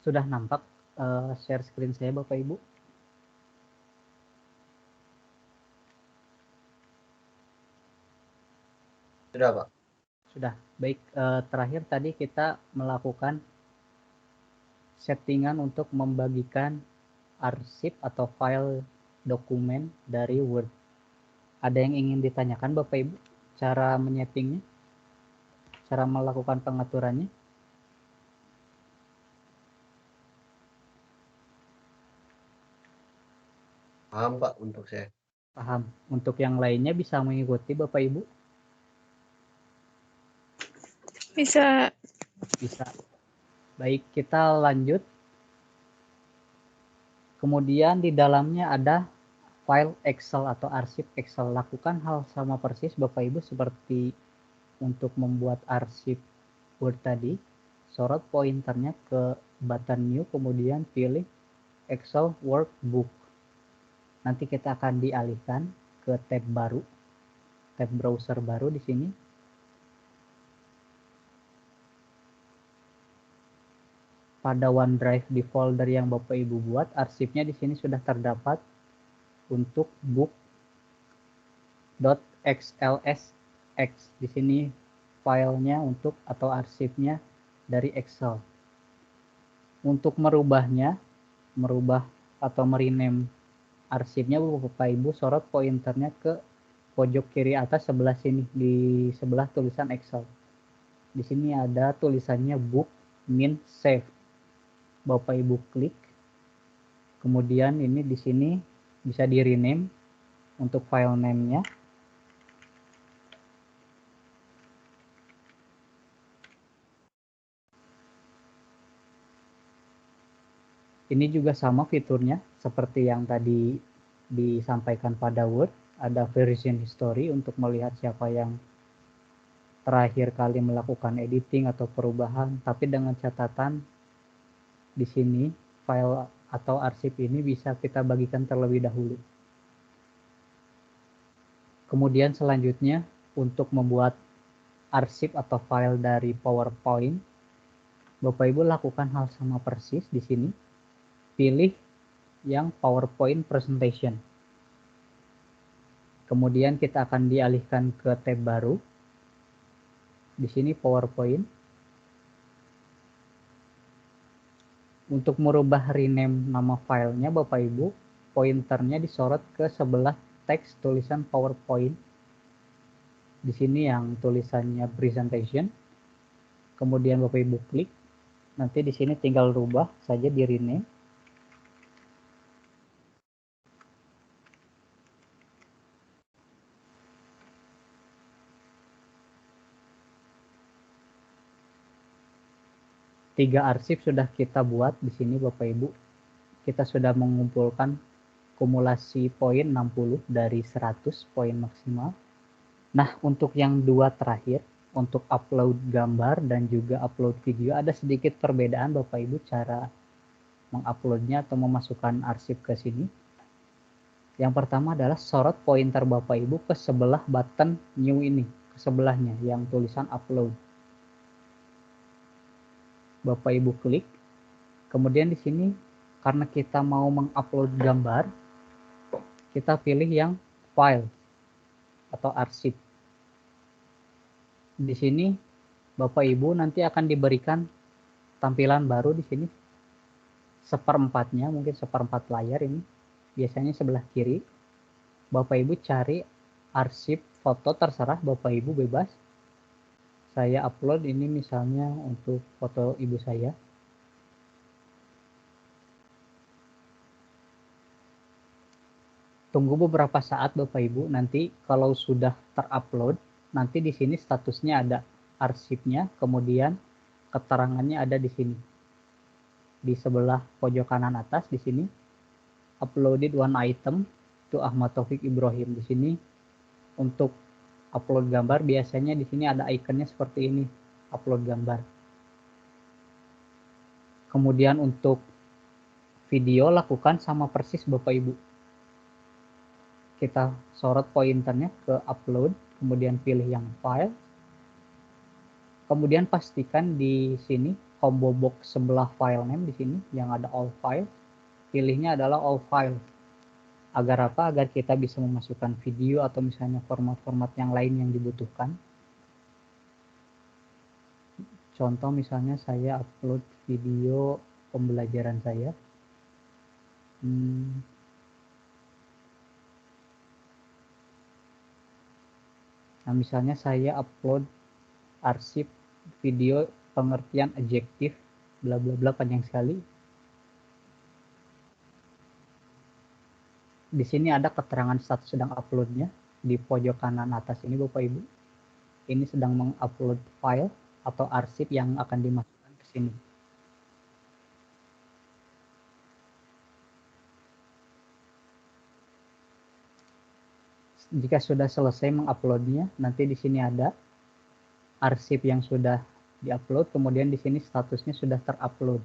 Sudah nampak share screen saya Bapak Ibu? Sudah, Pak. Sudah. Baik, terakhir tadi kita melakukan settingan untuk membagikan arsip atau file dokumen dari Word. Ada yang ingin ditanyakan Bapak Ibu? Cara menyetingnya? Cara melakukan pengaturannya? Paham, Pak, untuk saya. Paham. Untuk yang lainnya bisa mengikuti Bapak Ibu? Bisa. Bisa. Baik, kita lanjut. Kemudian di dalamnya ada file Excel atau arsip Excel. Lakukan hal sama persis Bapak Ibu seperti untuk membuat arsip Word tadi. Sorot pointernya ke button New, kemudian pilih Excel Workbook. Nanti kita akan dialihkan ke tab baru, tab browser baru di sini. Pada OneDrive di folder yang Bapak Ibu buat, arsipnya di sini sudah terdapat untuk book.xlsx. Di sini filenya untuk atau arsipnya dari Excel. Untuk merubah atau merename arsipnya Bapak Ibu sorot pointernya ke pojok kiri atas sebelah sini, di sebelah tulisan Excel. Di sini ada tulisannya book min save. Bapak Ibu klik. Kemudian ini di sini bisa di rename untuk file name-nya. Ini juga sama fiturnya seperti yang tadi disampaikan pada Word. Ada version history untuk melihat siapa yang terakhir kali melakukan editing atau perubahan, tapi dengan catatan di sini file atau arsip ini bisa kita bagikan terlebih dahulu. Kemudian selanjutnya untuk membuat arsip atau file dari PowerPoint, Bapak Ibu lakukan hal sama persis di sini. Pilih yang PowerPoint Presentation. Kemudian kita akan dialihkan ke tab baru. Di sini PowerPoint. Untuk merubah rename nama filenya Bapak Ibu, pointernya disorot ke sebelah teks tulisan PowerPoint. Di sini yang tulisannya Presentation. Kemudian Bapak Ibu klik. Nanti di sini tinggal rubah saja di rename. Tiga arsip sudah kita buat di sini Bapak Ibu. Kita sudah mengumpulkan kumulasi poin 60 dari 100 poin maksimal. Nah, untuk yang dua terakhir, untuk upload gambar dan juga upload video, ada sedikit perbedaan Bapak Ibu cara menguploadnya atau memasukkan arsip ke sini. Yang pertama adalah sorot pointer Bapak Ibu ke sebelah button new ini, ke sebelahnya yang tulisan upload. Bapak Ibu klik. Kemudian di sini karena kita mau mengupload gambar, kita pilih yang file atau arsip. Di sini Bapak Ibu nanti akan diberikan tampilan baru di sini. Seperempatnya, mungkin seperempat layar ini. Biasanya sebelah kiri. Bapak Ibu cari arsip foto, terserah Bapak Ibu bebas. Saya upload ini misalnya untuk foto ibu saya. Tunggu beberapa saat Bapak Ibu, nanti kalau sudah terupload, nanti di sini statusnya ada arsipnya, kemudian keterangannya ada di sini. Di sebelah pojok kanan atas di sini uploaded one item to Ahmad Taufik Ibrahim. Di sini untuk upload gambar biasanya di sini ada ikonnya seperti ini, upload gambar. Kemudian untuk video lakukan sama persis Bapak Ibu. Kita sorot pointernya ke upload, kemudian pilih yang file. Kemudian pastikan di sini combo box sebelah file name di sini yang ada all file, pilihnya adalah all file. Agar apa? Agar kita bisa memasukkan video atau misalnya format-format yang lain yang dibutuhkan. Contoh misalnya saya upload video pembelajaran saya. Nah, misalnya saya upload arsip video pengertian adjektif bla bla bla, panjang sekali. Di sini ada keterangan status sedang uploadnya di pojok kanan atas ini Bapak Ibu. Ini sedang mengupload file atau arsip yang akan dimasukkan ke sini. Jika sudah selesai menguploadnya, nanti di sini ada arsip yang sudah diupload, kemudian di sini statusnya sudah terupload.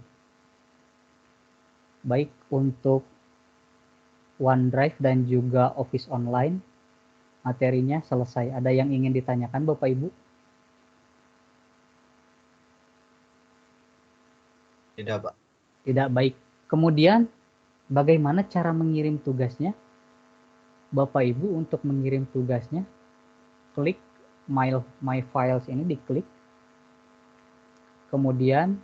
Baik untuk OneDrive dan juga Office Online, materinya selesai. Ada yang ingin ditanyakan Bapak Ibu? Tidak, Pak. Tidak, baik. Kemudian bagaimana cara mengirim tugasnya? Bapak Ibu untuk mengirim tugasnya, klik My Files ini, diklik. Kemudian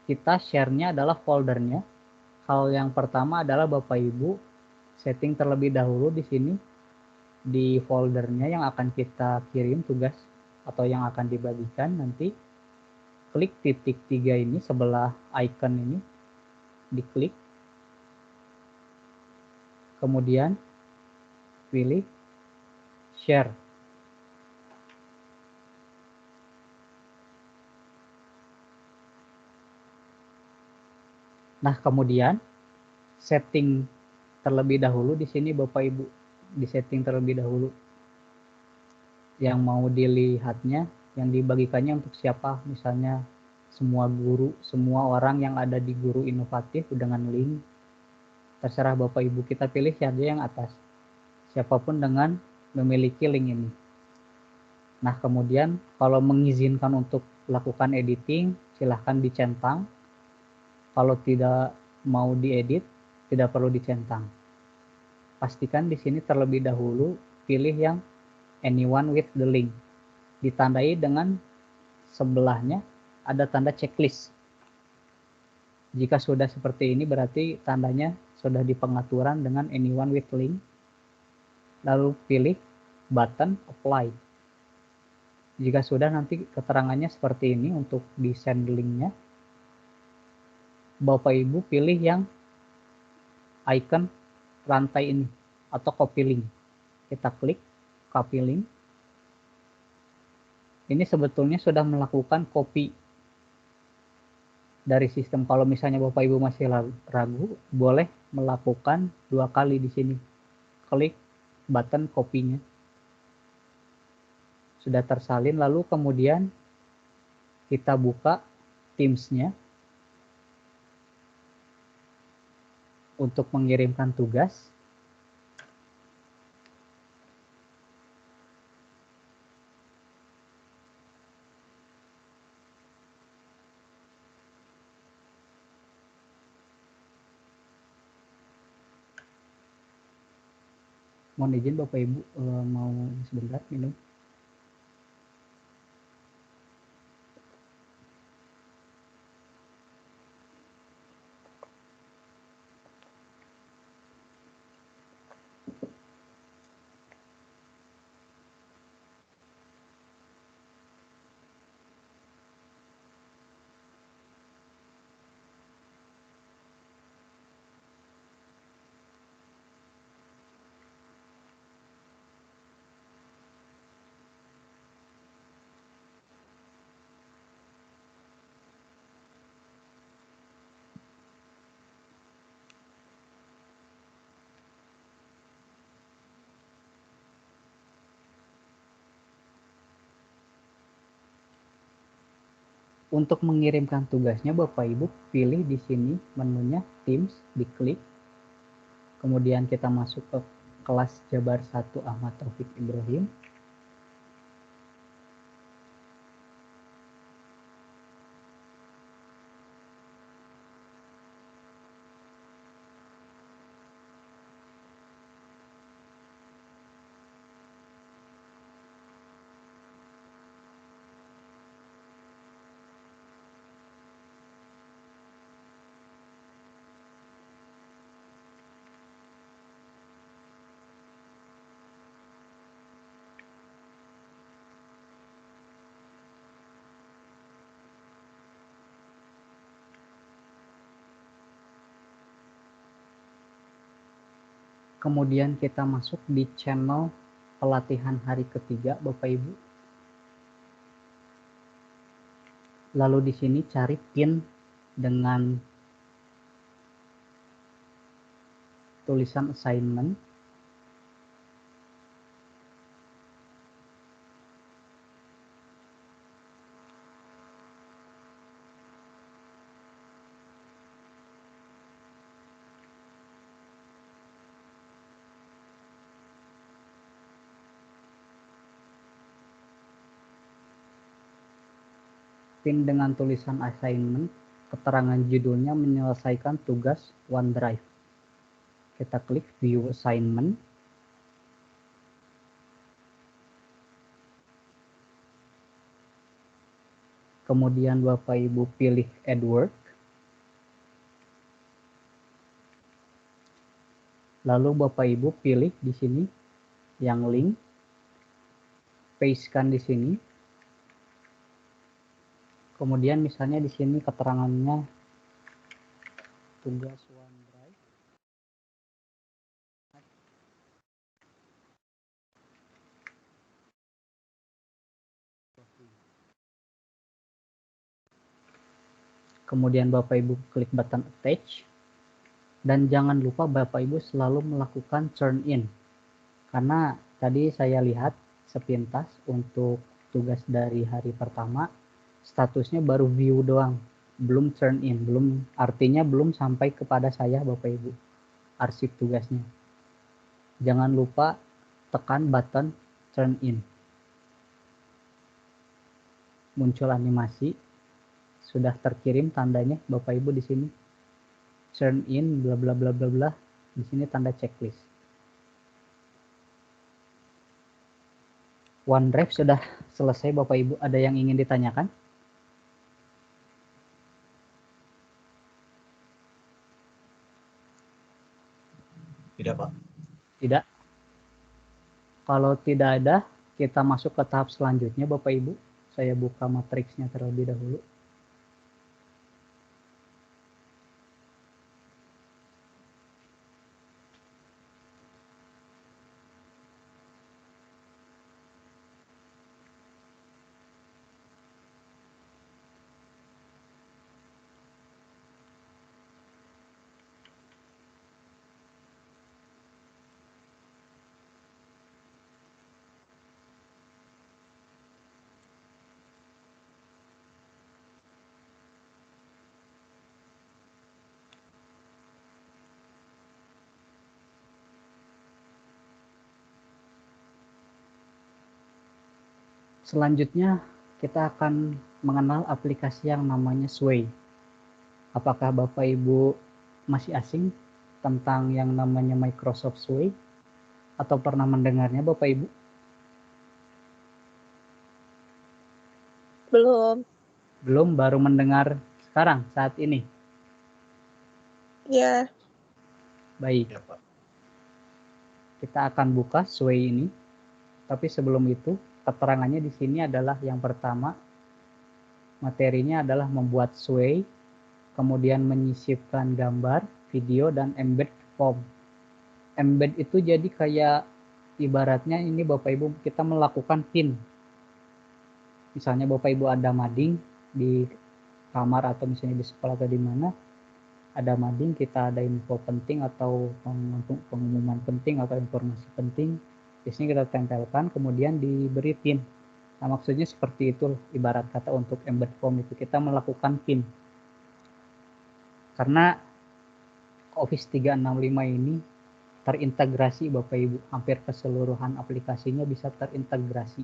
kita share-nya adalah foldernya. Hal yang pertama adalah Bapak Ibu setting terlebih dahulu di sini di foldernya yang akan kita kirim tugas atau yang akan dibagikan. Nanti klik titik 3 ini sebelah icon ini, diklik. Kemudian pilih share. Nah, kemudian setting terlebih dahulu di sini Bapak Ibu, di setting terlebih dahulu. Yang mau dilihatnya, yang dibagikannya untuk siapa? Misalnya semua guru, semua orang yang ada di Guru Inovatif dengan link. Terserah Bapak Ibu, kita pilih saja yang atas. Siapapun dengan memiliki link ini. Nah, kemudian kalau mengizinkan untuk lakukan editing, silahkan dicentang. Kalau tidak mau diedit, tidak perlu dicentang. Pastikan di sini terlebih dahulu pilih yang anyone with the link. Ditandai dengan sebelahnya ada tanda checklist. Jika sudah seperti ini berarti tandanya sudah di pengaturan dengan anyone with link. Lalu pilih button apply. Jika sudah, nanti keterangannya seperti ini untuk di send linknya. Bapak Ibu pilih yang icon rantai ini atau copy link. Kita klik copy link. Ini sebetulnya sudah melakukan copy dari sistem. Kalau misalnya Bapak Ibu masih ragu, boleh melakukan 2 kali di sini. Klik button copy-nya. Sudah tersalin, lalu kemudian kita buka Teams-nya untuk mengirimkan tugas. Mohon izin Bapak Ibu, mau sebentar minum. Untuk mengirimkan tugasnya Bapak Ibu pilih di sini menunya Teams, diklik. Kemudian kita masuk ke kelas Jabar 1 Ahmad Taufik Ibrahim. Kemudian kita masuk di channel pelatihan hari ketiga, Bapak Ibu. Lalu di sini cari pin dengan tulisan assignment. Pin dengan tulisan assignment, keterangan judulnya menyelesaikan tugas OneDrive. Kita klik view assignment. Kemudian Bapak Ibu pilih add work. Lalu Bapak Ibu pilih di sini yang link. Pastekan di sini. Kemudian misalnya di sini keterangannya tugas OneDrive. Kemudian Bapak Ibu klik button attach. Dan jangan lupa Bapak Ibu selalu melakukan turn in. Karena tadi saya lihat sepintas untuk tugas dari hari pertama, statusnya baru view doang, belum turn in, artinya belum sampai kepada saya Bapak Ibu, arsip tugasnya. Jangan lupa tekan button turn in. Muncul animasi, sudah terkirim tandanya Bapak Ibu di sini. Turn in bla bla bla bla bla. Di sini tanda checklist. OneDrive sudah selesai Bapak Ibu. Ada yang ingin ditanyakan? Tidak, Pak. Tidak. Kalau tidak ada, kita masuk ke tahap selanjutnya Bapak Ibu. Saya buka matriksnya terlebih dahulu. Selanjutnya kita akan mengenal aplikasi yang namanya Sway. Apakah Bapak Ibu masih asing tentang yang namanya Microsoft Sway? Atau pernah mendengarnya Bapak Ibu? Belum. Belum, baru mendengar sekarang, saat ini? Ya. Baik. Ya, Pak. Kita akan buka Sway ini. Tapi sebelum itu, keterangannya di sini adalah yang pertama, materinya adalah membuat Sway, kemudian menyisipkan gambar, video, dan embed form. Embed itu jadi kayak ibaratnya ini Bapak Ibu kita melakukan pin. Misalnya Bapak Ibu ada mading di kamar atau misalnya di sekolah atau di mana, ada mading, kita ada info penting atau pengumuman penting atau informasi penting. Di sini kita tempelkan, kemudian diberi pin. Nah, maksudnya seperti itu, ibarat kata untuk embed form itu kita melakukan pin. Karena Office 365 ini terintegrasi Bapak Ibu, hampir keseluruhan aplikasinya bisa terintegrasi.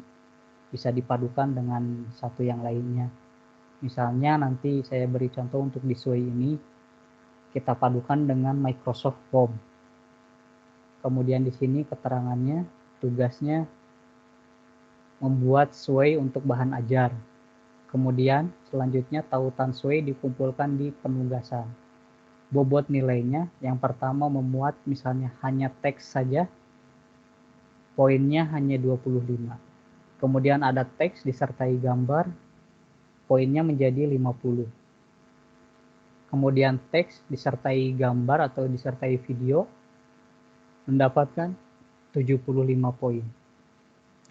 Bisa dipadukan dengan satu yang lainnya. Misalnya nanti saya beri contoh untuk di Sway ini, kita padukan dengan Microsoft Form. Kemudian di sini keterangannya, tugasnya membuat Sway untuk bahan ajar. Kemudian selanjutnya tautan Sway dikumpulkan di penugasan. Bobot nilainya, yang pertama memuat misalnya hanya teks saja, poinnya hanya 25. Kemudian ada teks disertai gambar, poinnya menjadi 50. Kemudian teks disertai gambar atau disertai video, mendapatkan 75 poin.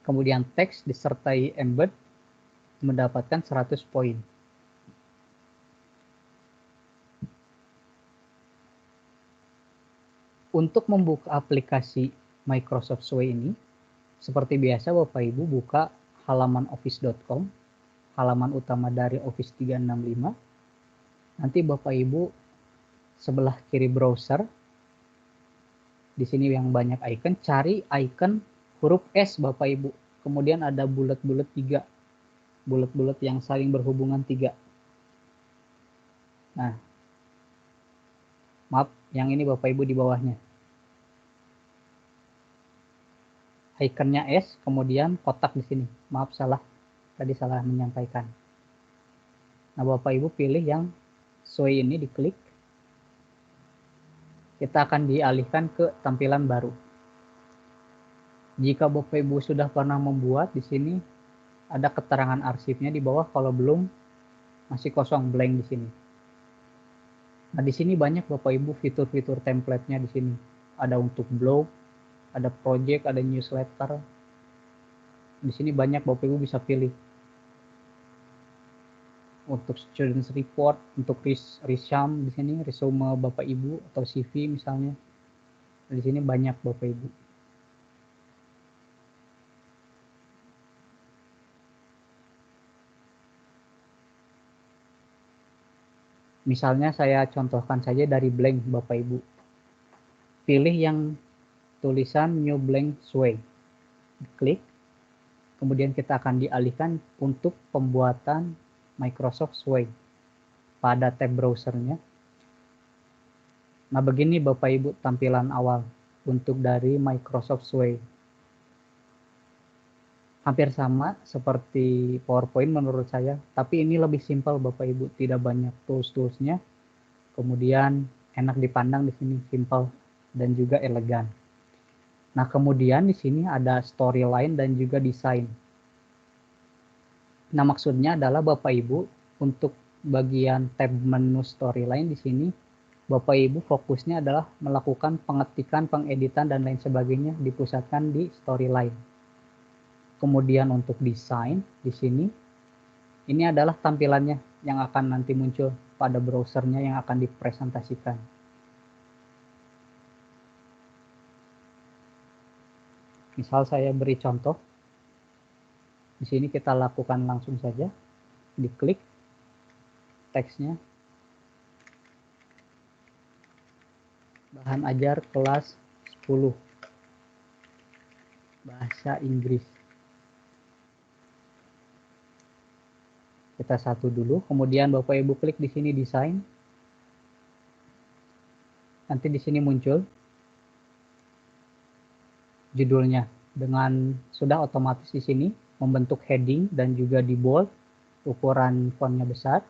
Kemudian teks disertai embed mendapatkan 100 poin. Untuk membuka aplikasi Microsoft Sway ini, seperti biasa Bapak Ibu buka halaman office.com, halaman utama dari Office 365. Nanti Bapak Ibu sebelah kiri browser, di sini yang banyak icon, cari icon huruf S Bapak Ibu. Kemudian ada bulat-bulat 3, bulat-bulat yang saling berhubungan 3. Nah, maaf, yang ini Bapak Ibu di bawahnya. Ikonnya S, kemudian kotak di sini. Maaf salah, tadi salah menyampaikan. Nah, Bapak Ibu pilih yang Sway ini, diklik. Kita akan dialihkan ke tampilan baru. Jika Bapak Ibu sudah pernah membuat, di sini ada keterangan arsipnya di bawah. Kalau belum, masih kosong, blank di sini. Nah, di sini banyak Bapak Ibu fitur-fitur template-nya di sini. Ada untuk blog, ada project, ada newsletter. Di sini banyak Bapak Ibu bisa pilih. Untuk students report, untuk resume di sini, resume Bapak Ibu atau CV misalnya. Di sini banyak Bapak Ibu. Misalnya saya contohkan saja dari blank Bapak Ibu. Pilih yang tulisan new blank Sway. Klik. Kemudian kita akan dialihkan untuk pembuatan Microsoft Sway pada tab browsernya. Nah, begini Bapak Ibu tampilan awal untuk dari Microsoft Sway. Hampir sama seperti PowerPoint menurut saya, tapi ini lebih simpel Bapak Ibu, tidak banyak tools-toolsnya. Kemudian enak dipandang di sini, simple dan juga elegan. Nah, kemudian di sini ada storyline dan juga desain. Nah, maksudnya adalah Bapak Ibu untuk bagian tab menu storyline di sini, Bapak Ibu fokusnya adalah melakukan pengetikan, pengeditan dan lain sebagainya dipusatkan di storyline. Kemudian untuk desain di sini, ini adalah tampilannya yang akan nanti muncul pada browsernya yang akan dipresentasikan. Misal saya beri contoh, di sini kita lakukan langsung saja, diklik teksnya, bahan ajar kelas 10, bahasa Inggris. Kita satu dulu, kemudian Bapak Ibu klik di sini desain. Nanti di sini muncul judulnya dengan sudah otomatis di sini membentuk heading dan juga di bold, ukuran fontnya besar.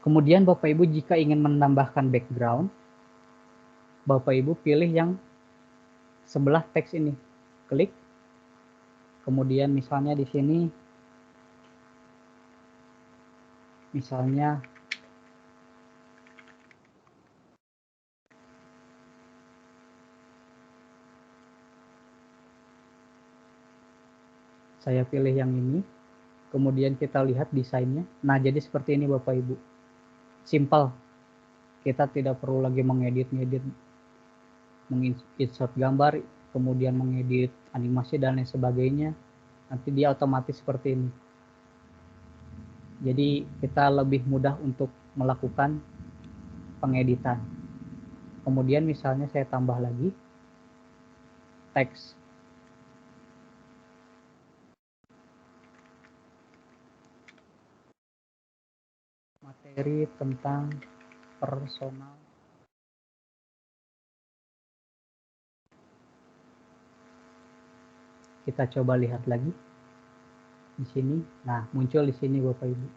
Kemudian Bapak Ibu jika ingin menambahkan background, Bapak Ibu pilih yang sebelah teks ini, klik. Kemudian misalnya di sini, misalnya saya pilih yang ini. Kemudian kita lihat desainnya. Nah, jadi seperti ini Bapak Ibu. Simple. Kita tidak perlu lagi mengedit-ngedit, menginsert gambar, kemudian mengedit animasi dan lain sebagainya. Nanti dia otomatis seperti ini. Jadi kita lebih mudah untuk melakukan pengeditan. Kemudian misalnya saya tambah lagi teks. Materi tentang personal. Kita coba lihat lagi di sini. Nah, muncul di sini Bapak Ibu.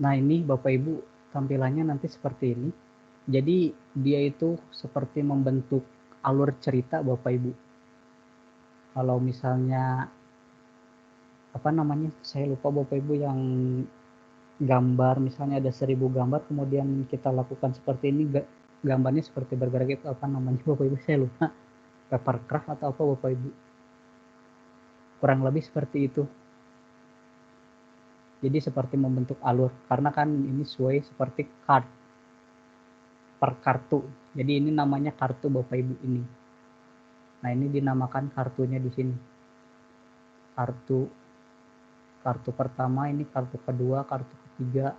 Nah ini Bapak Ibu tampilannya nanti seperti ini. Jadi dia itu seperti membentuk alur cerita Bapak Ibu. Kalau misalnya apa namanya, saya lupa Bapak Ibu, yang gambar misalnya ada 1000 gambar kemudian kita lakukan seperti ini, gambarnya seperti bergerak, itu apa namanya Bapak Ibu, saya lupa, papercraft atau apa Bapak Ibu, kurang lebih seperti itu. Jadi seperti membentuk alur, karena kan ini sesuai seperti card per kartu, jadi ini namanya kartu Bapak Ibu ini. Nah ini dinamakan kartunya di sini, kartu pertama, ini kartu kedua, kartu ketiga,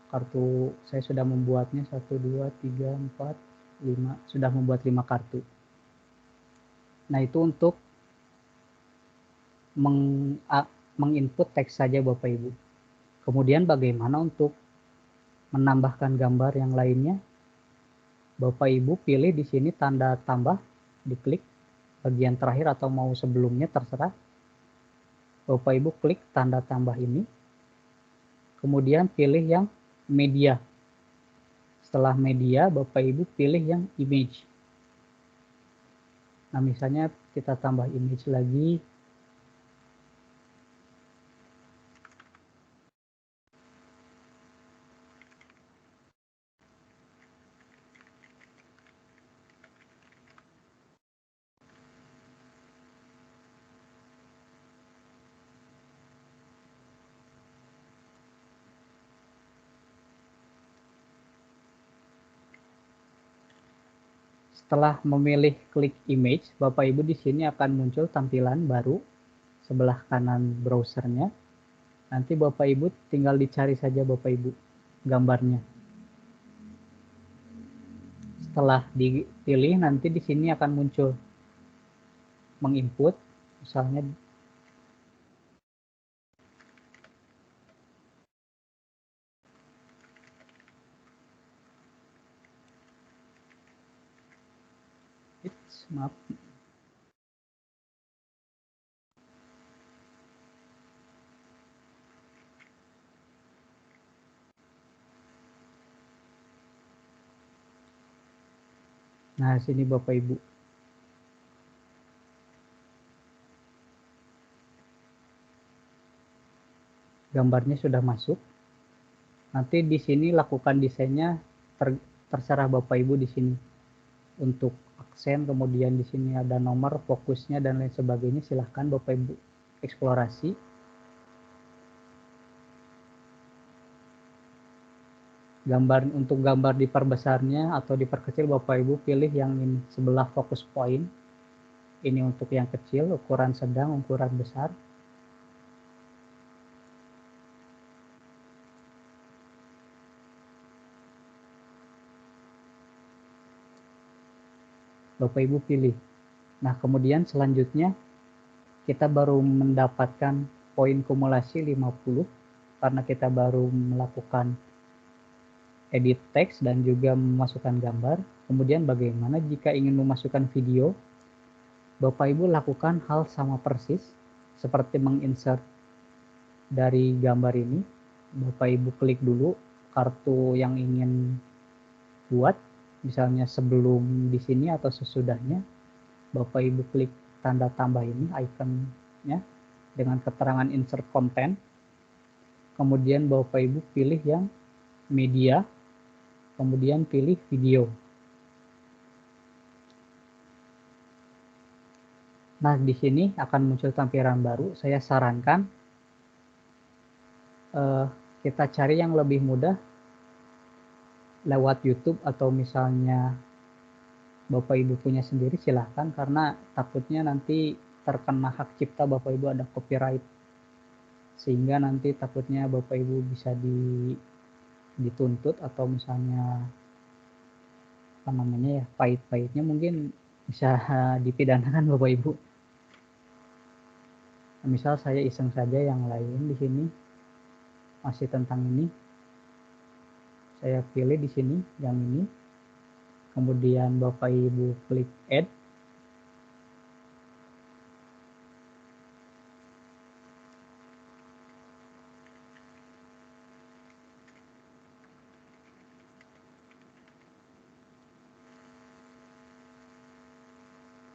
kartu saya sudah membuatnya 1, 2, 3, 4, 5, sudah membuat 5 kartu. Nah itu untuk menginput teks saja Bapak Ibu. Kemudian bagaimana untuk menambahkan gambar yang lainnya? Bapak Ibu pilih di sini tanda tambah, diklik bagian terakhir atau mau sebelumnya terserah. Bapak Ibu klik tanda tambah ini. Kemudian pilih yang media. Setelah media, Bapak Ibu pilih yang image. Nah, misalnya kita tambah image lagi. Setelah memilih klik image, Bapak Ibu di sini akan muncul tampilan baru sebelah kanan browsernya. Nanti Bapak Ibu tinggal dicari saja Bapak Ibu gambarnya. Setelah dipilih, nanti di sini akan muncul menginput, misalnya maaf. Nah, sini Bapak Ibu. Gambarnya sudah masuk. Nanti di sini lakukan desainnya, terserah Bapak Ibu di sini. Untuk aksen, kemudian di sini ada nomor, fokusnya dan lain sebagainya, silahkan Bapak Ibu eksplorasi. Untuk gambar diperbesarnya atau diperkecil, Bapak Ibu pilih yang ini sebelah fokus point. Ini untuk yang kecil, ukuran sedang, ukuran besar. Bapak Ibu pilih. Nah, kemudian selanjutnya kita baru mendapatkan poin kumulasi 50 karena kita baru melakukan edit teks dan juga memasukkan gambar. Kemudian bagaimana jika ingin memasukkan video? Bapak Ibu lakukan hal sama persis seperti menginsert dari gambar ini. Bapak Ibu klik dulu kartu yang ingin buat, misalnya sebelum di sini atau sesudahnya. Bapak Ibu klik tanda tambah ini, ikonnya dengan keterangan insert content. Kemudian Bapak Ibu pilih yang media, kemudian pilih video. Nah, di sini akan muncul tampilan baru. Saya sarankan kita cari yang lebih mudah lewat YouTube, atau misalnya Bapak Ibu punya sendiri, silahkan, karena takutnya nanti terkena hak cipta Bapak Ibu, ada copyright, sehingga nanti takutnya Bapak Ibu bisa dituntut, atau misalnya apa namanya ya, pahit-pahitnya mungkin bisa dipidanakan Bapak Ibu. Misal saya iseng saja yang lain di sini, masih tentang ini. Saya pilih di sini yang ini. Kemudian Bapak Ibu klik add.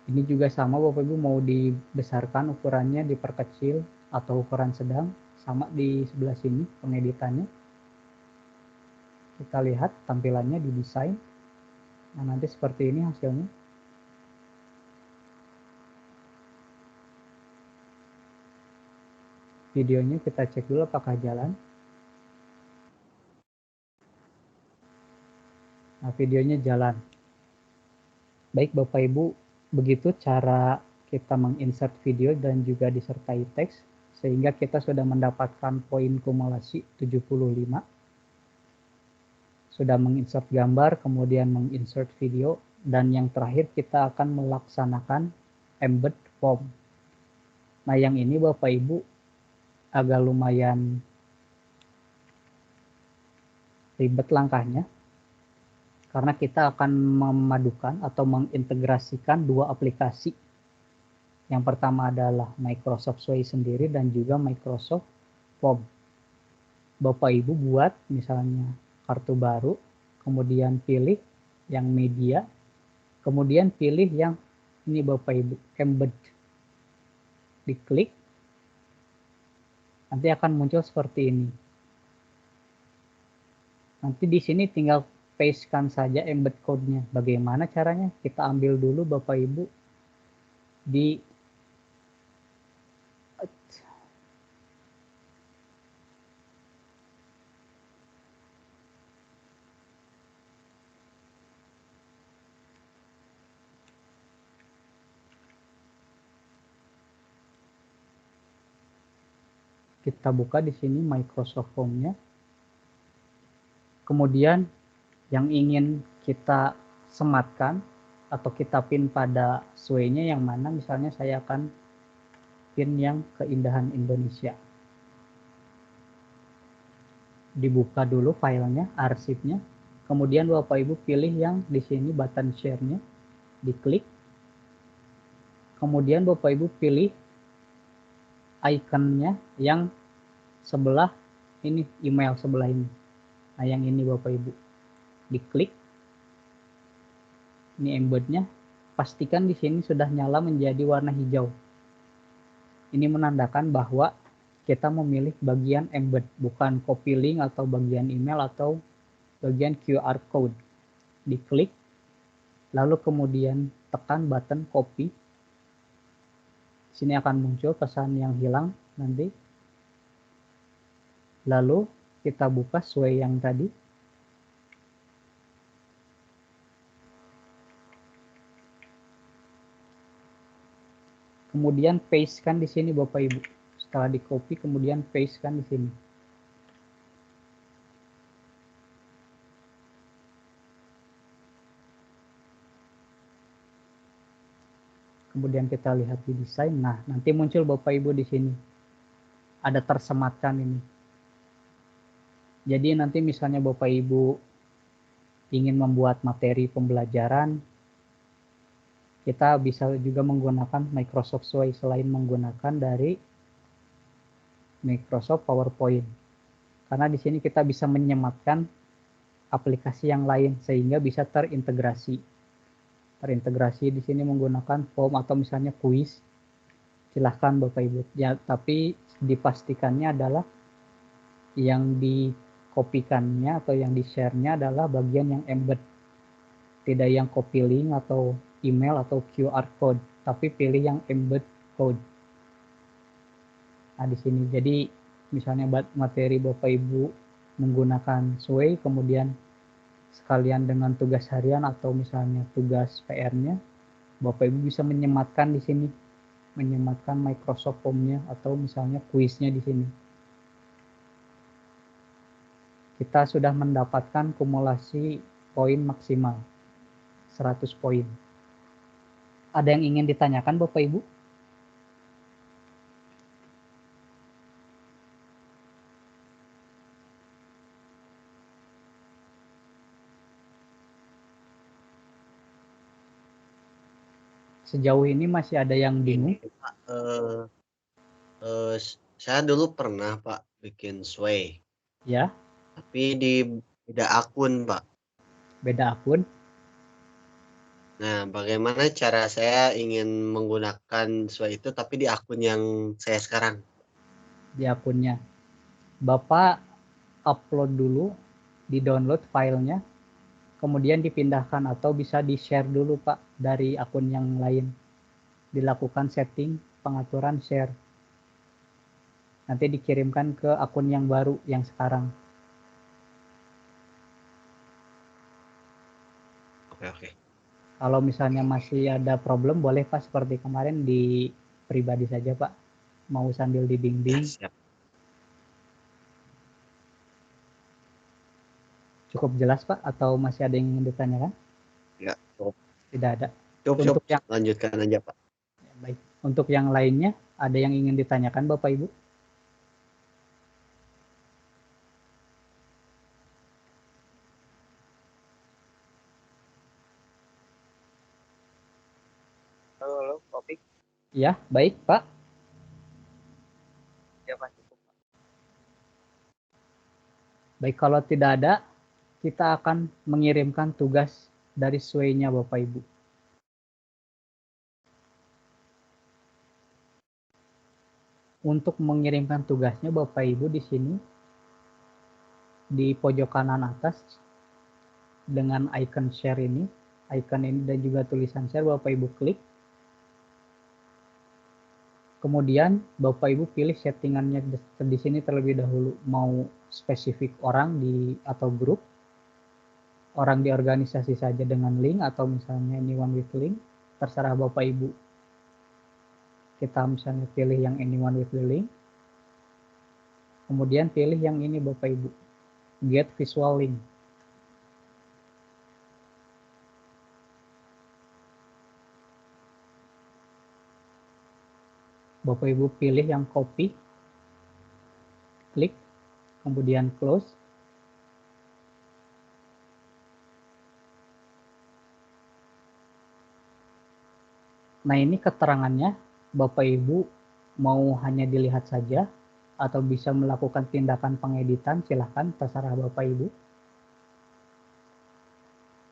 Ini juga sama Bapak Ibu, mau dibesarkan ukurannya, diperkecil atau ukuran sedang, sama di sebelah sini pengeditannya. Kita lihat tampilannya di desain. Nah, nanti seperti ini hasilnya. Videonya kita cek dulu apakah jalan. Nah, videonya jalan. Baik Bapak Ibu, begitu cara kita menginsert video dan juga disertai teks, sehingga kita sudah mendapatkan poin kumulasi 75. Sudah menginsert gambar, kemudian menginsert video, dan yang terakhir kita akan melaksanakan embed form. Nah, yang ini Bapak Ibu agak lumayan ribet langkahnya, karena kita akan memadukan atau mengintegrasikan dua aplikasi. Yang pertama adalah Microsoft Sway sendiri dan juga Microsoft Form. Bapak Ibu buat misalnya kartu baru, kemudian pilih yang media, kemudian pilih yang ini Bapak Ibu, embed. Diklik, nanti akan muncul seperti ini. Nanti di sini tinggal pastekan saja embed code-nya. Bagaimana caranya? Kita ambil dulu Bapak Ibu di kita buka di sini Microsoft Form-nya. Kemudian yang ingin kita sematkan atau kita pin pada Sway-nya yang mana, misalnya saya akan pin yang keindahan Indonesia. Dibuka dulu filenya, arsipnya. Kemudian Bapak Ibu pilih yang di sini button share-nya, diklik. Kemudian Bapak Ibu pilih ikonnya yang sebelah ini, email sebelah ini. Nah, yang ini Bapak Ibu. Diklik. Ini embednya. Pastikan di sini sudah nyala menjadi warna hijau. Ini menandakan bahwa kita memilih bagian embed, bukan copy link atau bagian email atau bagian QR code. Diklik, lalu kemudian tekan button copy. Sini akan muncul pesan yang hilang nanti. Lalu kita buka Sway yang tadi. Kemudian pastekan di sini Bapak Ibu. Setelah di copy kemudian pastekan di sini. Kemudian kita lihat di desain. Nah, nanti muncul Bapak Ibu di sini. Ada tersematkan ini. Jadi nanti misalnya Bapak Ibu ingin membuat materi pembelajaran, kita bisa juga menggunakan Microsoft Sway selain menggunakan dari Microsoft PowerPoint. Karena di sini kita bisa menyematkan aplikasi yang lain sehingga bisa terintegrasi. Terintegrasi di sini menggunakan form atau misalnya kuis. Silahkan Bapak Ibu. Ya, tapi dipastikannya adalah yang dikopikannya atau yang di-share-nya adalah bagian yang embed. Tidak yang copy link atau email atau QR code, tapi pilih yang embed code. Nah, di sini jadi misalnya materi Bapak Ibu menggunakan Sway, kemudian sekalian dengan tugas harian atau misalnya tugas PR-nya, Bapak Ibu bisa menyematkan di sini, menyematkan Microsoft Form-nya atau misalnya kuisnya di sini. Kita sudah mendapatkan kumulasi poin maksimal 100 poin. Ada yang ingin ditanyakan Bapak Ibu? Sejauh ini masih ada yang bingung? Ini, Pak, saya dulu pernah Pak bikin Sway, Ya, tapi di beda akun Pak. beda akun. Nah, bagaimana cara saya ingin menggunakan Sway itu tapi di akun yang saya sekarang? Di akunnya. Bapak upload dulu, di-download filenya, kemudian dipindahkan atau bisa di-share dulu Pak dari akun yang lain. Dilakukan setting, pengaturan share. Nanti dikirimkan ke akun yang baru, yang sekarang. Oke. Kalau misalnya masih ada problem, boleh Pak seperti kemarin di pribadi saja Pak. Mau sambil Ya, dibimbing. siap. Cukup jelas Pak atau masih ada yang ingin ditanyakan? Ya, cukup. Tidak ada. Cukup. Untuk yang Lanjutkan aja, Pak. baik. Untuk yang lainnya, ada yang ingin ditanyakan Bapak Ibu? Halo, topik. Ya, baik Pak. Ya, Pak, cukup. Baik, kalau tidak ada, kita akan mengirimkan tugas dari Sway-nya Bapak Ibu. Untuk mengirimkan tugasnya Bapak Ibu di sini, di pojok kanan atas, dengan icon share ini, icon ini dan juga tulisan share, Bapak Ibu klik. Kemudian Bapak Ibu pilih settingannya di sini terlebih dahulu, mau spesifik orang atau grup, orang di organisasi saja dengan link, atau misalnya anyone with link, terserah Bapak Ibu. Kita misalnya pilih yang anyone with the link, kemudian pilih yang ini Bapak Ibu, get visual link. Bapak Ibu pilih yang copy, klik, kemudian close. Nah, ini keterangannya, Bapak Ibu mau hanya dilihat saja atau bisa melakukan tindakan pengeditan, silahkan, terserah Bapak Ibu.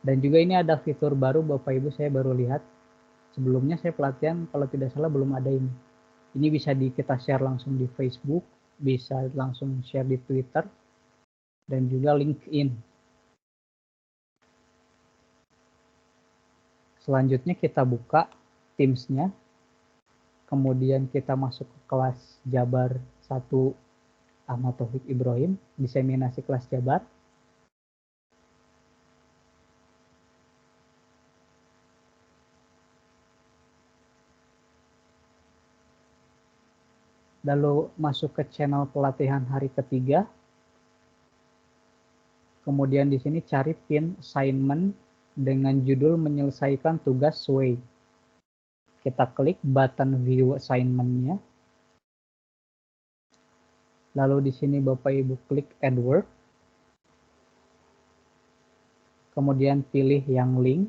Dan juga ini ada fitur baru Bapak Ibu, saya baru lihat. Sebelumnya saya pelatihan, kalau tidak salah belum ada ini. Ini bisa kita share langsung di Facebook, bisa langsung share di Twitter, dan juga LinkedIn. Selanjutnya kita buka Teams-nya, kemudian kita masuk ke kelas Jabar 1 Ahmad Taufik Ibrahim, diseminasi kelas Jabar. Lalu masuk ke channel pelatihan hari ketiga. Kemudian di sini cari pin assignment dengan judul menyelesaikan tugas Sway. Kita klik button view assignment-nya. Lalu di sini Bapak Ibu klik add work. Kemudian pilih yang link.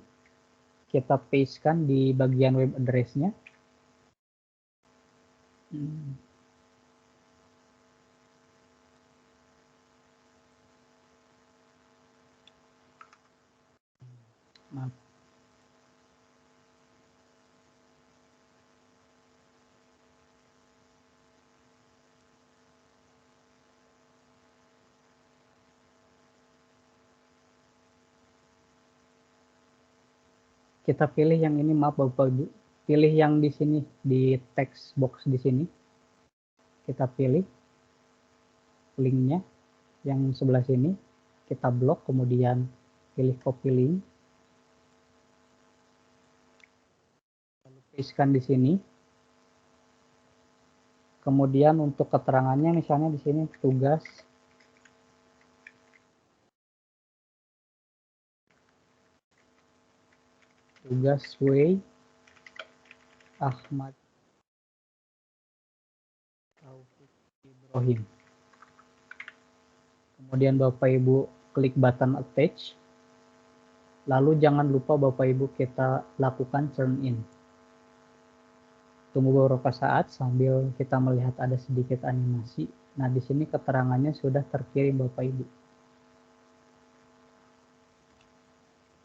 Kita pastekan di bagian web address-nya. Maaf. Kita pilih yang ini, maaf Bapak Ibu. Pilih yang di sini, di text box di sini. Kita pilih linknya yang sebelah sini. Kita blok, kemudian pilih copy link. Lalu pastekan di sini. Kemudian untuk keterangannya misalnya di sini tugas Sway Ahmad Taufik Ibrahim. Kemudian Bapak Ibu klik button attach. Lalu jangan lupa Bapak Ibu kita lakukan turn in. Tunggu beberapa saat sambil kita melihat ada sedikit animasi. Nah, di sini keterangannya sudah terkirim Bapak Ibu.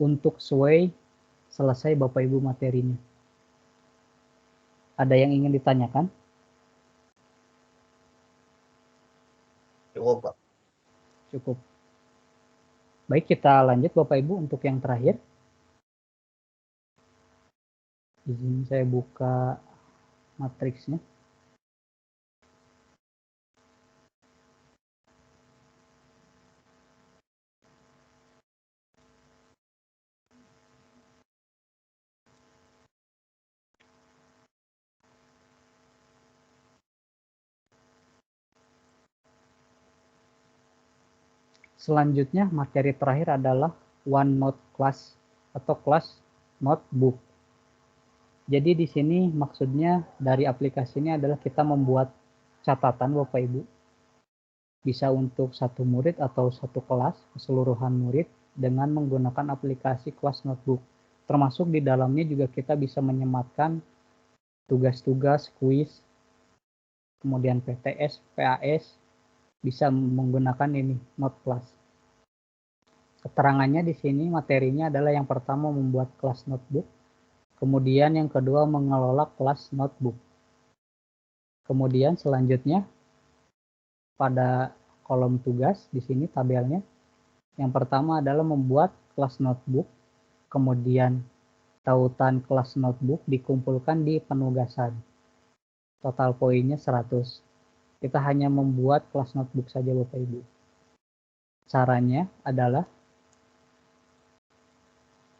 Untuk Sway selesai Bapak Ibu materinya. Ada yang ingin ditanyakan? Cukup, Pak. Cukup. Baik, kita lanjut Bapak Ibu untuk yang terakhir. Izin saya buka matriksnya. Selanjutnya materi terakhir adalah OneNote class atau kelas notebook. Jadi di sini maksudnya dari aplikasi ini adalah kita membuat catatan Bapak Ibu. Bisa untuk satu murid atau satu kelas, keseluruhan murid dengan menggunakan aplikasi kelas notebook. Termasuk di dalamnya juga kita bisa menyematkan tugas-tugas, kuis, kemudian PTS, PAS, bisa menggunakan ini Note Plus. Keterangannya di sini materinya adalah yang pertama membuat kelas notebook, kemudian yang kedua mengelola kelas notebook. Kemudian selanjutnya pada kolom tugas di sini tabelnya, yang pertama adalah membuat kelas notebook, kemudian tautan kelas notebook dikumpulkan di penugasan. Total poinnya 100. Kita hanya membuat kelas notebook saja Bapak Ibu. Caranya adalah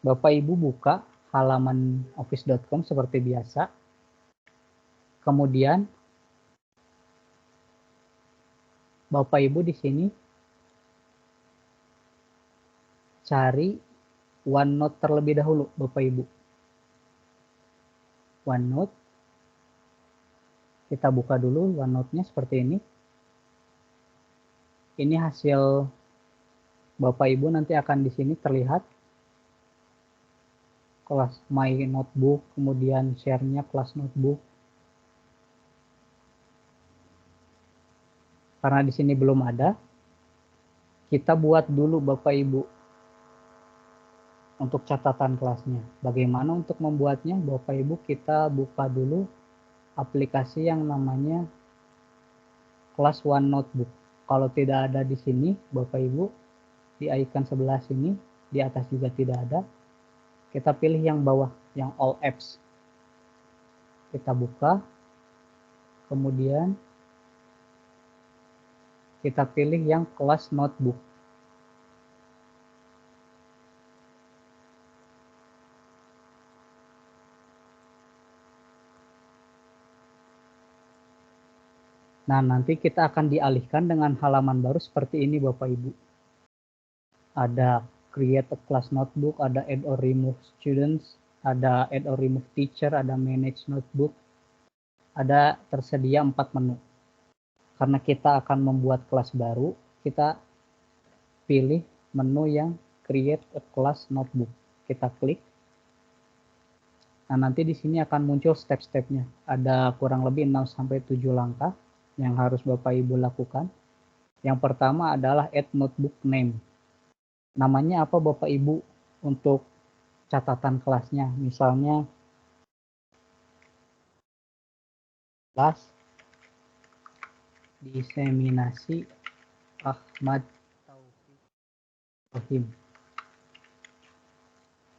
Bapak Ibu buka halaman office.com seperti biasa. Kemudian Bapak Ibu di sini cari OneNote terlebih dahulu Bapak Ibu. OneNote. Kita buka dulu OneNote-nya seperti ini. Ini hasil Bapak Ibu nanti akan di sini terlihat kelas My Notebook, kemudian share-nya kelas notebook. Karena di sini belum ada, kita buat dulu Bapak Ibu untuk catatan kelasnya. Bagaimana untuk membuatnya? Bapak Ibu kita buka dulu aplikasi yang namanya kelas OneNotebook. Kalau tidak ada di sini, Bapak Ibu, di icon sebelah sini, di atas juga tidak ada. Kita pilih yang bawah, yang all apps. Kita buka, kemudian kita pilih yang kelas notebook. Nah, nanti kita akan dialihkan dengan halaman baru seperti ini Bapak Ibu. Ada create a class notebook, ada add or remove students, ada add or remove teacher, ada manage notebook. Ada tersedia 4 menu. Karena kita akan membuat kelas baru, kita pilih menu yang create a class notebook. Kita klik. Nah, nanti di sini akan muncul step-stepnya. Ada kurang lebih 6-7 langkah yang harus Bapak Ibu lakukan. Yang pertama adalah add notebook name. Namanya apa Bapak Ibu untuk catatan kelasnya? Misalnya kelas diseminasi Ahmad Taufik Rahim.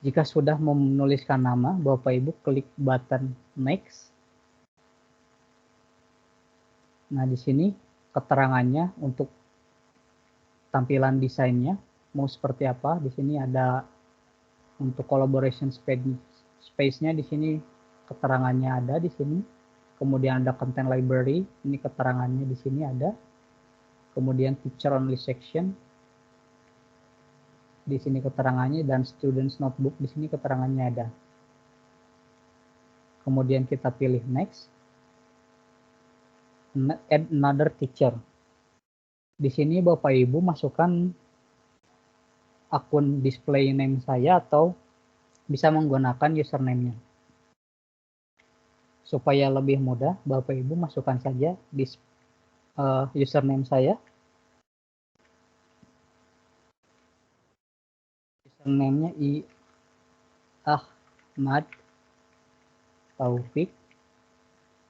Jika sudah menuliskan nama, Bapak Ibu klik button next. Nah, di sini keterangannya untuk tampilan desainnya mau seperti apa. Di sini ada untuk collaboration space-nya, di sini keterangannya ada di sini. Kemudian ada content library, ini keterangannya di sini ada. Kemudian teacher only section, di sini keterangannya, dan students notebook, di sini keterangannya ada. Kemudian kita pilih next. Add another teacher. Di sini Bapak Ibu masukkan akun display name saya atau bisa menggunakan username-nya. Supaya lebih mudah, Bapak Ibu masukkan saja di username saya. Username-nya Ahmad, Taufik.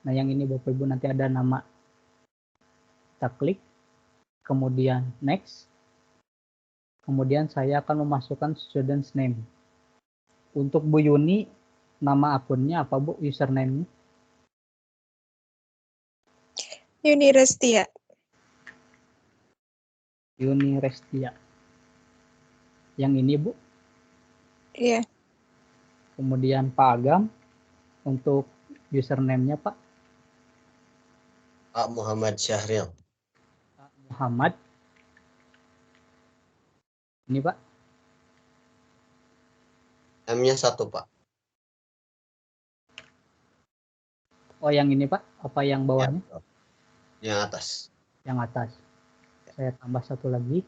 Nah, yang ini Bapak Ibu nanti ada nama. Kita klik, kemudian next. Kemudian saya akan memasukkan student's name. Untuk Bu Yuni, nama akunnya apa Bu, username-nya? Yuni Restia. Yuni Restia. Yang ini Bu. Iya. Kemudian Pak Agam, untuk username-nya Pak. Pak Muhammad Syahril. Pak Muhammad. Ini Pak. M-nya 1 Pak. Oh, yang ini Pak. Apa yang bawahnya? Ya, yang atas. Yang atas. Saya tambah satu lagi.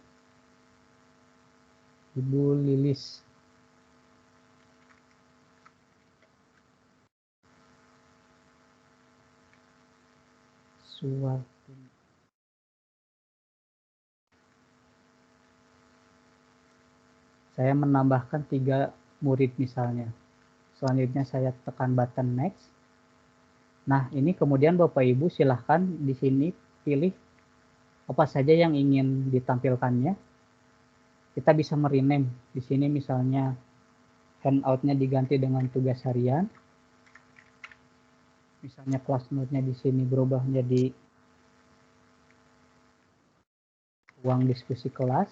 Ibu Lilis. Suwarti. Saya menambahkan 3 murid misalnya. Selanjutnya saya tekan button next. Nah, ini kemudian Bapak Ibu silahkan di sini pilih apa saja yang ingin ditampilkannya. Kita bisa merename. Di sini misalnya handout-nya diganti dengan tugas harian. Misalnya kelas note-nya di sini berubah menjadi ruang diskusi kelas.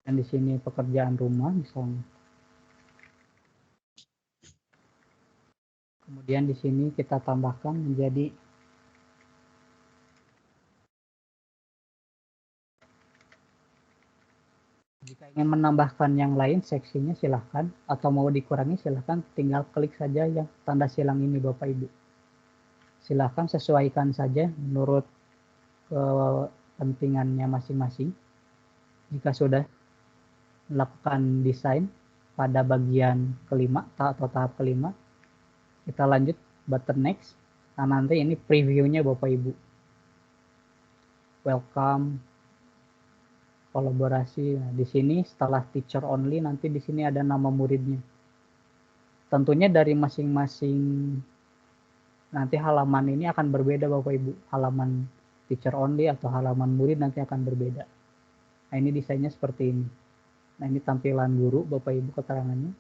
Dan di sini pekerjaan rumah misalnya. Kemudian di sini kita tambahkan menjadi jika ingin menambahkan yang lain seksinya silahkan, atau mau dikurangi silahkan, tinggal klik saja yang tanda silang ini Bapak Ibu. Silahkan sesuaikan saja menurut kepentingannya masing-masing. Jika sudah melakukan desain pada bagian kelima atau tahap kelima, kita lanjut button next. Nah, nanti ini previewnya Bapak Ibu. Welcome, kolaborasi. Nah, di sini setelah teacher only nanti di sini ada nama muridnya. Tentunya dari masing-masing nanti halaman ini akan berbeda Bapak Ibu. Halaman teacher only atau halaman murid nanti akan berbeda. Nah, ini desainnya seperti ini. Nah, ini tampilan guru Bapak Ibu keterangannya.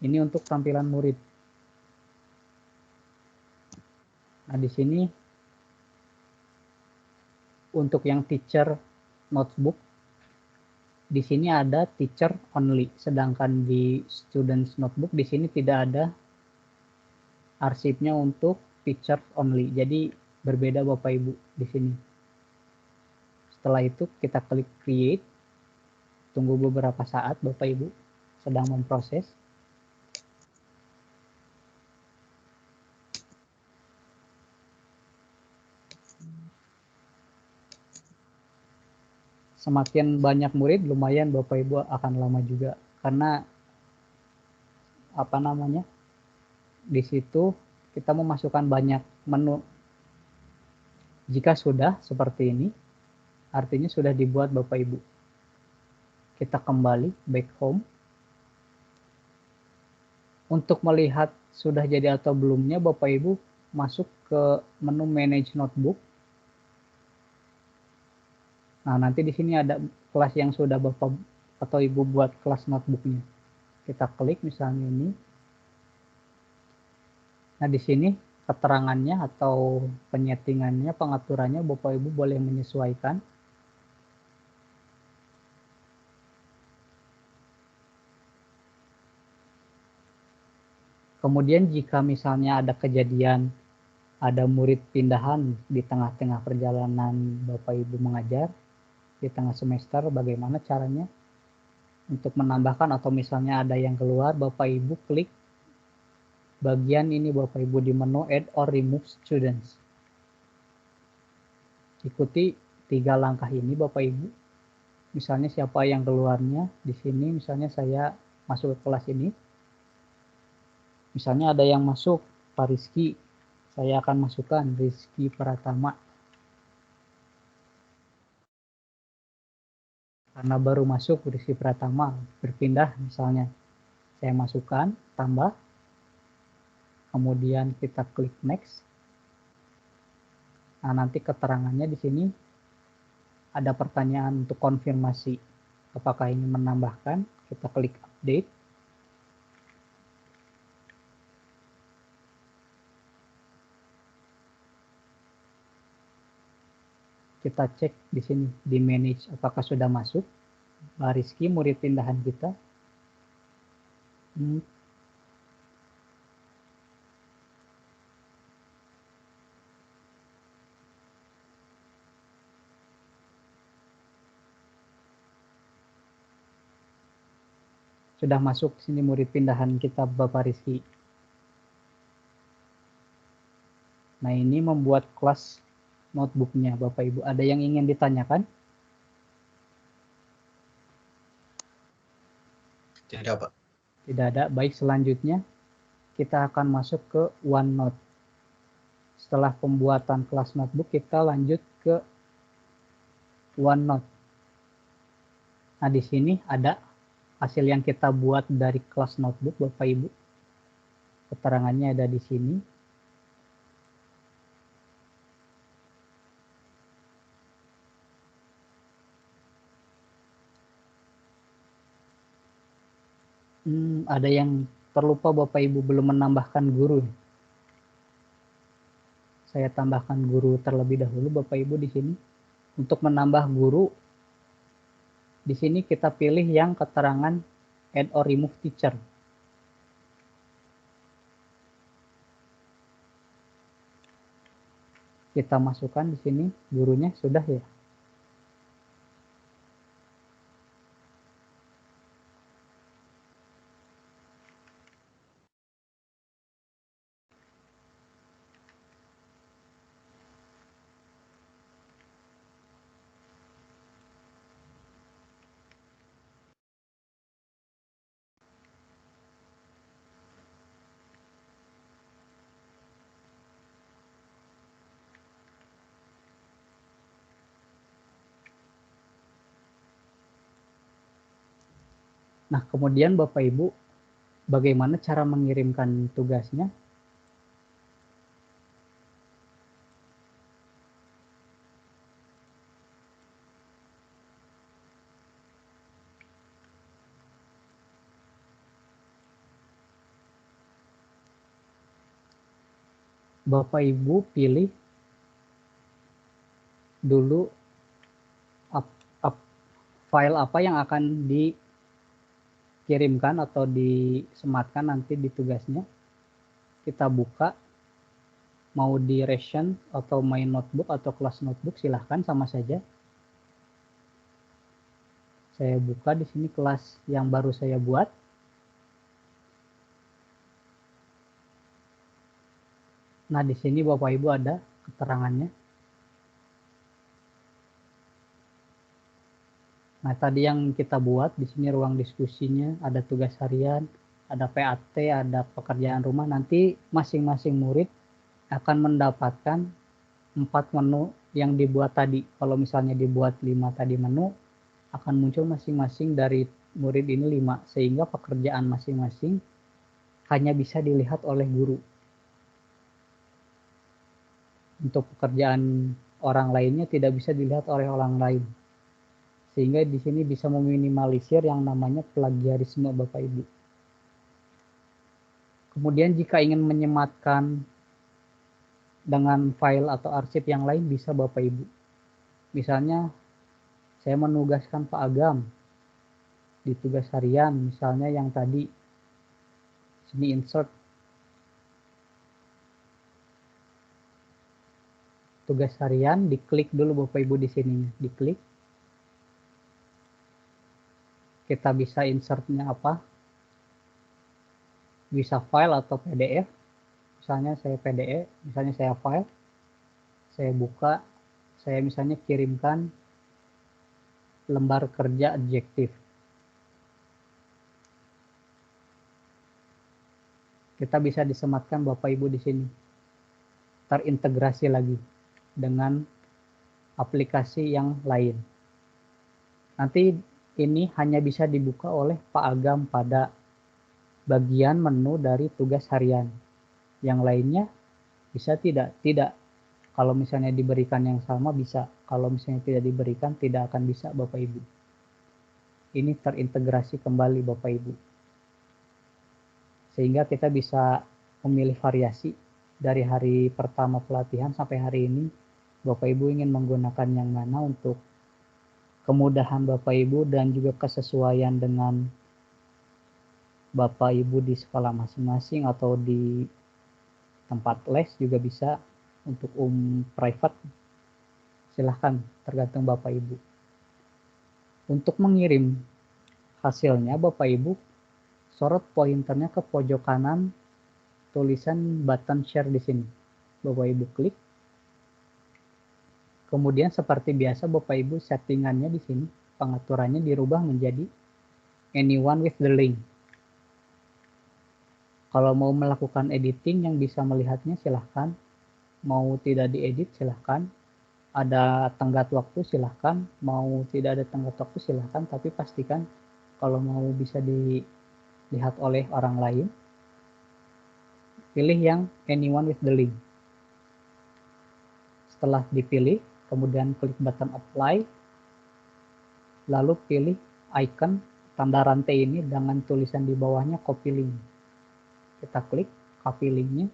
Ini untuk tampilan murid. Nah, di sini untuk yang teacher notebook di sini ada teacher only, sedangkan di students notebook di sini tidak ada arsipnya untuk teacher only. Jadi berbeda Bapak Ibu di sini. Setelah itu kita klik create. Tunggu beberapa saat Bapak Ibu sedang memproses. Semakin banyak murid lumayan Bapak Ibu akan lama juga, karena apa namanya, di situ kita memasukkan banyak menu. Jika sudah seperti ini artinya sudah dibuat Bapak Ibu. Kita kembali back home. Untuk melihat sudah jadi atau belumnya Bapak Ibu masuk ke menu manage notebook. Nah, nanti di sini ada kelas yang sudah Bapak atau Ibu buat kelas notebooknya. Kita klik misalnya ini. Nah, di sini keterangannya atau penyetingannya, pengaturannya Bapak Ibu boleh menyesuaikan. Kemudian jika misalnya ada kejadian ada murid pindahan di tengah-tengah perjalanan Bapak Ibu mengajar, di tengah semester, bagaimana caranya untuk menambahkan, atau misalnya ada yang keluar, Bapak Ibu klik bagian ini Bapak Ibu di menu add or remove students. Ikuti 3 langkah ini Bapak Ibu. Misalnya siapa yang keluarnya, di sini misalnya saya masuk ke kelas ini. Misalnya ada yang masuk, Pak Rizky, saya akan masukkan Rizky Pratama. karena baru masuk Rizky Pratama, berpindah misalnya saya masukkan tambah, kemudian kita klik next. Nah, nanti keterangannya di sini ada pertanyaan untuk konfirmasi apakah ini menambahkan, kita klik update. Kita cek di sini di manage apakah sudah masuk. Mbak Rizky, murid pindahan kita. Sudah masuk sini murid pindahan kita Bapak Rizky. Nah, ini membuat kelas notebooknya Bapak Ibu. Ada yang ingin ditanyakan? Tidak, Pak. Tidak ada. Baik, selanjutnya kita akan masuk ke OneNote. Setelah pembuatan kelas notebook, kita lanjut ke OneNote. Nah, di sini ada hasil yang kita buat dari kelas notebook Bapak Ibu. Keterangannya ada di sini. Ada yang terlupa Bapak Ibu belum menambahkan guru. Saya tambahkan guru terlebih dahulu Bapak Ibu di sini. Untuk menambah guru, di sini kita pilih yang keterangan add or remove teacher. Kita masukkan di sini gurunya sudah ya. Nah, kemudian Bapak Ibu, bagaimana cara mengirimkan tugasnya? Bapak Ibu pilih dulu file apa yang akan dikirimkan atau disematkan nanti di tugasnya. Kita buka, mau di ration atau main notebook atau kelas notebook, silahkan sama saja. Saya buka di sini kelas yang baru saya buat. Nah, di sini Bapak Ibu ada keterangannya. Nah, tadi yang kita buat di sini ruang diskusinya, ada tugas harian, ada PAT, ada pekerjaan rumah. Nanti masing-masing murid akan mendapatkan 4 menu yang dibuat tadi. Kalau misalnya dibuat 5 tadi menu, akan muncul masing-masing dari murid ini 5, sehingga pekerjaan masing-masing hanya bisa dilihat oleh guru. Untuk pekerjaan orang lainnya tidak bisa dilihat oleh orang lain. Sehingga di sini bisa meminimalisir yang namanya plagiarisme Bapak Ibu. Kemudian jika ingin menyematkan dengan file atau arsip yang lain bisa Bapak Ibu. Misalnya saya menugaskan Pak Agam di tugas harian, misalnya yang tadi sini insert tugas harian, diklik dulu Bapak Ibu di sini, diklik. Kita bisa insertnya apa? Bisa file atau PDF. Misalnya saya PDF, misalnya saya file, saya buka, saya misalnya kirimkan lembar kerja adjektif. Kita bisa disematkan Bapak Ibu di sini. Terintegrasi lagi dengan aplikasi yang lain. Nanti ini hanya bisa dibuka oleh Pak Agam pada bagian menu dari tugas harian. Yang lainnya bisa tidak? Tidak. Kalau misalnya diberikan yang sama bisa. Kalau misalnya tidak diberikan tidak akan bisa Bapak Ibu. Ini terintegrasi kembali Bapak Ibu. Sehingga kita bisa memilih variasi dari hari pertama pelatihan sampai hari ini. Bapak Ibu ingin menggunakan yang mana untuk kemudahan Bapak Ibu dan juga kesesuaian dengan Bapak Ibu di sekolah masing-masing atau di tempat les juga bisa. Untuk private silahkan, tergantung Bapak Ibu. Untuk mengirim hasilnya Bapak Ibu sorot pointernya ke pojok kanan tulisan button share di sini. Bapak Ibu klik. Kemudian seperti biasa Bapak Ibu settingannya di sini, pengaturannya dirubah menjadi anyone with the link. Kalau mau melakukan editing yang bisa melihatnya silahkan. Mau tidak diedit silahkan. Ada tenggat waktu silahkan. Mau tidak ada tenggat waktu silahkan. Tapi pastikan kalau mau bisa dilihat oleh orang lain, pilih yang anyone with the link. Setelah dipilih, kemudian klik button apply. Lalu pilih icon tanda rantai ini dengan tulisan di bawahnya copy link. Kita klik copy linknya.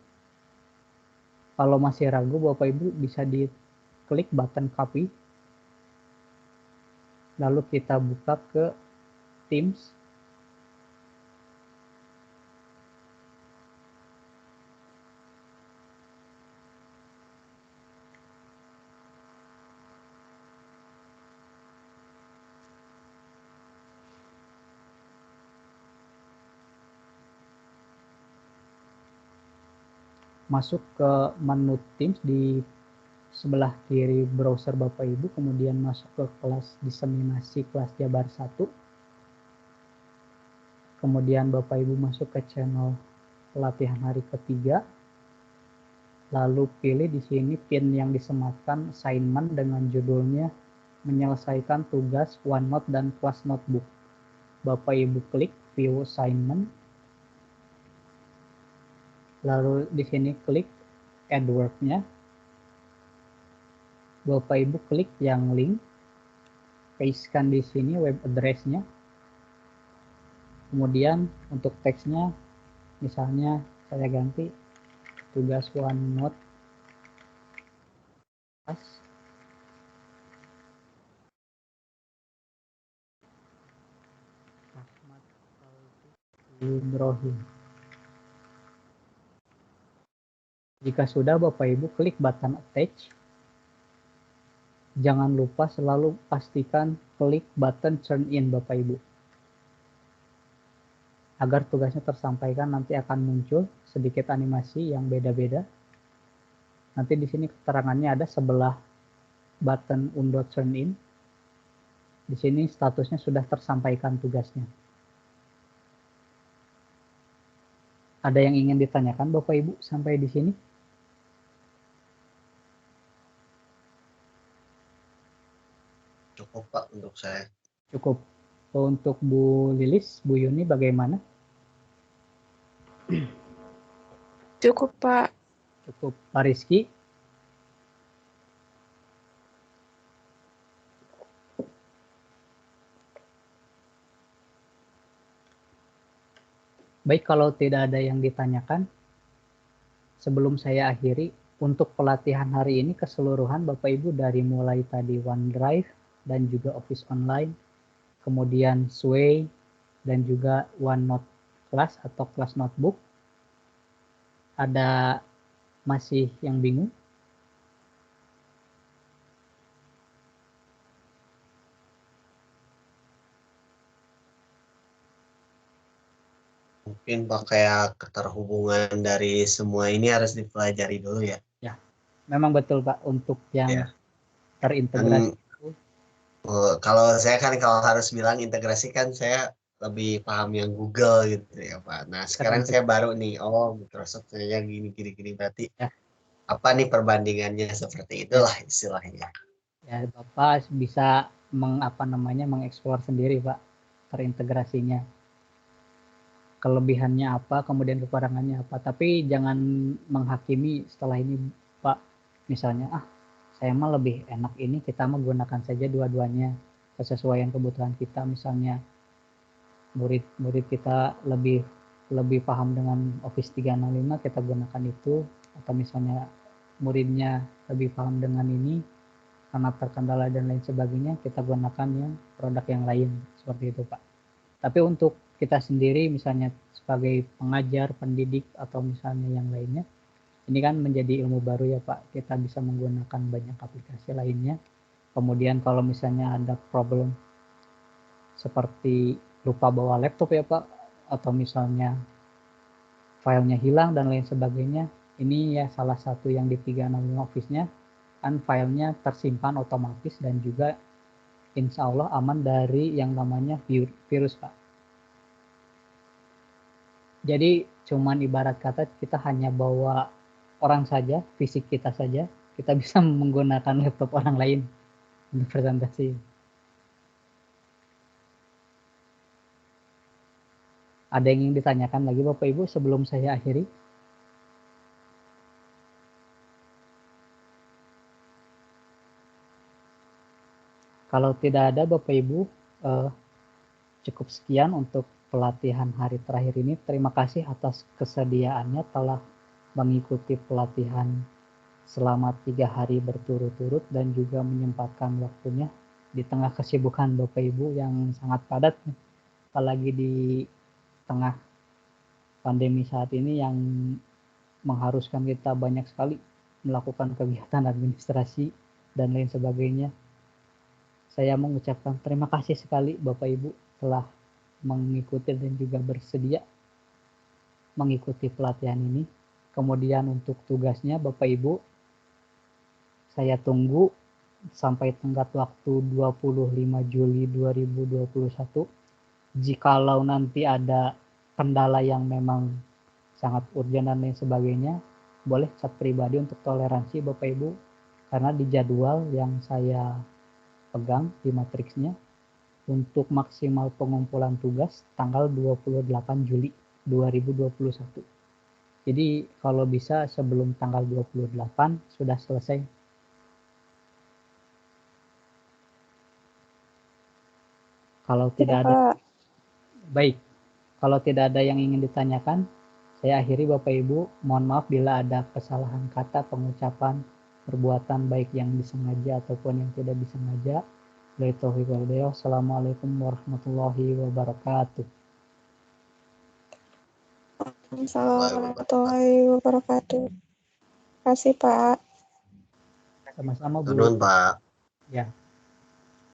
Kalau masih ragu Bapak Ibu bisa diklik button copy. Lalu kita buka ke Teams. Masuk ke menu Teams di sebelah kiri browser Bapak Ibu, kemudian masuk ke kelas diseminasi kelas Jabar 1. Kemudian Bapak Ibu masuk ke channel pelatihan hari ketiga. Lalu pilih di sini pin yang disematkan assignment dengan judulnya menyelesaikan tugas OneNote dan kelas notebook. Bapak Ibu klik view assignment. Lalu di sini klik add work-nya. Bapak Ibu klik yang link, pastekan di sini web address-nya. Kemudian untuk teksnya, misalnya saya ganti tugas OneNote pas Ahmad Ibrahim. Jika sudah Bapak Ibu klik button attach. Jangan lupa selalu pastikan klik button turn in Bapak Ibu. Agar tugasnya tersampaikan nanti akan muncul sedikit animasi yang beda-beda. Nanti di sini keterangannya ada sebelah button undo turn in. Di sini statusnya sudah tersampaikan tugasnya. Ada yang ingin ditanyakan Bapak Ibu sampai di sini? Cukup Pak untuk saya. Cukup. Untuk Bu Lilis, Bu Yuni bagaimana? Cukup, Pak. Cukup. Pak Rizky? Baik, kalau tidak ada yang ditanyakan, sebelum saya akhiri, untuk pelatihan hari ini keseluruhan Bapak Ibu dari mulai tadi OneDrive dan juga Office Online, kemudian Sway dan juga OneNote Class atau Class Notebook, ada masih yang bingung? Mungkin Pak kayak keterhubungan dari semua ini harus dipelajari dulu ya. Ya, memang betul Pak, untuk yang Ya. terintegrasi. Kalau saya kan kalau harus bilang integrasi kan saya lebih paham yang Google gitu ya Pak. Nah sekarang saya baru nih, oh Microsoft yang gini berarti Ya. apa nih perbandingannya seperti itulah istilahnya. Ya, Bapak bisa mengeksplor sendiri Pak terintegrasinya, kelebihannya apa, kemudian kekurangannya apa. Tapi jangan menghakimi setelah ini Pak, misalnya saya mah lebih enak ini, kita mah gunakan saja dua-duanya kesesuaian kebutuhan kita. Misalnya murid kita lebih paham dengan Office 365, kita gunakan itu. Atau misalnya muridnya lebih paham dengan ini karena terkendala dan lain sebagainya, kita gunakan yang produk yang lain, seperti itu Pak. Tapi untuk kita sendiri misalnya sebagai pengajar, pendidik, atau misalnya yang lainnya, ini kan menjadi ilmu baru ya Pak, kita bisa menggunakan banyak aplikasi lainnya. Kemudian kalau misalnya ada problem seperti lupa bawa laptop ya Pak, atau misalnya filenya hilang dan lain sebagainya, ini ya salah satu yang di 365 Office-nya kan filenya tersimpan otomatis dan juga insya Allah aman dari yang namanya virus Pak. Jadi cuman ibarat kata kita hanya bawa orang saja, fisik kita saja, kita bisa menggunakan laptop orang lain untuk presentasi. Ada yang ingin ditanyakan lagi Bapak Ibu sebelum saya akhiri? Kalau tidak ada Bapak Ibu, cukup sekian untuk pelatihan hari terakhir ini. Terima kasih atas kesediaannya telah mengikuti pelatihan selama 3 hari berturut-turut dan juga menyempatkan waktunya di tengah kesibukan Bapak Ibu yang sangat padat, apalagi di tengah pandemi saat ini yang mengharuskan kita banyak sekali melakukan kegiatan administrasi dan lain sebagainya. Saya mengucapkan terima kasih sekali Bapak Ibu telah mengikuti dan juga bersedia mengikuti pelatihan ini. Kemudian untuk tugasnya Bapak Ibu, saya tunggu sampai tenggat waktu 25 Juli 2021. Jikalau nanti ada kendala yang memang sangat urgent dan lain sebagainya, boleh chat pribadi untuk toleransi Bapak Ibu, karena di jadwal yang saya pegang di matriksnya untuk maksimal pengumpulan tugas tanggal 28 Juli 2021. Jadi kalau bisa sebelum tanggal 28 sudah selesai. Kalau tidak ada, baik. Kalau tidak ada yang ingin ditanyakan, saya akhiri Bapak Ibu. Mohon maaf bila ada kesalahan kata, pengucapan, perbuatan baik yang disengaja ataupun yang tidak disengaja. Assalamualaikum warahmatullahi wabarakatuh. Assalamualaikum warahmatullahi wabarakatuh. Terima kasih Pak. Sama-sama Bu. Turun Pak. Ya.